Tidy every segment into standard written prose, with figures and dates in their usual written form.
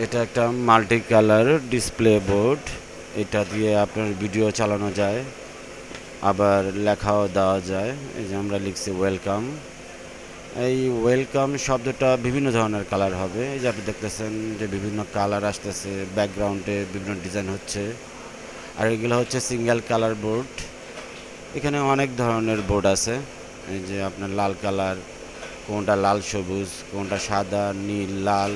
এটা একটা multi colour display board. এটা দিয়ে আপনার ভিডিও চালানো যায়, আবার লেখাও দেওয়া যায়। এই যে আমরা লিখছি ওয়েলকাম। এই ওয়েলকাম শব্দটা বিভিন্ন ধরনের কালার হবে। এই যে আপনি দেখতেছেন যে বিভিন্ন কালার আসতেছে, ব্যাকগ্রাউন্ডে বিভিন্ন ডিজাইন হচ্ছে। আর এগুলো হচ্ছে সিঙ্গেল কালার বোর্ড। এখানে অনেক ধরনের বোর্ড আছে। এই যে আপনার লাল কালার, কোনটা লাল সবুজ, কোনটা সাদা নীল লাল,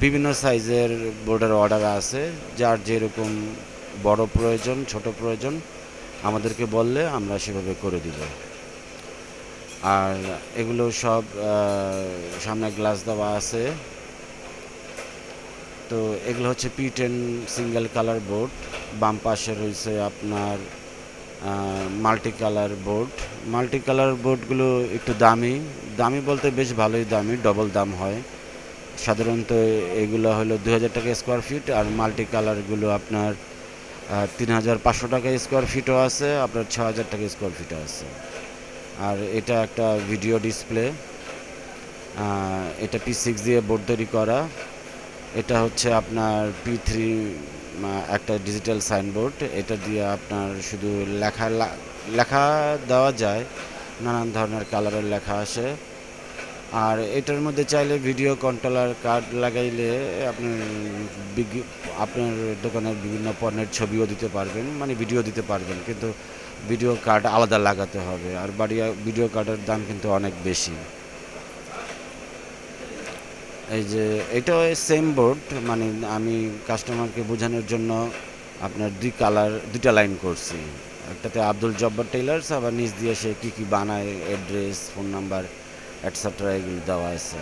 বিভিন্ন সাইজের বোর্ডের অর্ডার আছে। যার যেরকম বড় প্রয়োজন ছোট প্রয়োজন আমাদেরকে বললে আমরা সেভাবে করে দিব। আর এগুলো সব সামনে গ্লাস দেওয়া আছে। তো এগুলো হচ্ছে P10 সিঙ্গেল কালার বোর্ড। বাম পাশে রয়েছে আপনার multi colour board. Multi colour বোর্ডগুলো একটু দামি, দামি বলতে বেশ ভালোই দামি, ডবল দাম হয়। সাধারণত এগুলো হলো 2000 টাকা স্কোয়ার ফিট, আর মাল্টি কালারগুলো আপনার 3500 টাকা স্কোয়ার ফিটও আছে, আপনার 6000 টাকা স্কোয়ার ফিটও আছে। আর এটা একটা ভিডিও ডিসপ্লে। এটা P6 দিয়ে বোর্ড তৈরি করা। এটা হচ্ছে আপনার P3 একটা ডিজিটাল সাইনবোর্ড। এটা দিয়ে আপনার শুধু লেখা দেওয়া যায়, নানান ধরনের কালারের লেখা আসে। আর এটার মধ্যে চাইলে ভিডিও কন্ট্রোলার কার্ড লাগাইলে আপনি আপনার দোকানের বিভিন্ন পণ্যের ছবিও দিতে পারবেন, মানে ভিডিও দিতে পারবেন, কিন্তু ভিডিও কার্ড আলাদা লাগাতে হবে। আর ভিডিও কার্ডের দাম কিন্তু অনেক বেশি। এই যে এটাও সেম বোর্ড, মানে আমি কাস্টমারকে বোঝানোর জন্য আপনার দুইটা লাইন করছি। একটাতে আব্দুল জব্বার টেইলার্স, আবার নিচ দিয়ে সে কী কী বানায়, অ্যাড্রেস, ফোন নাম্বার, এটসেট্রা এগুলো দেওয়া আছে।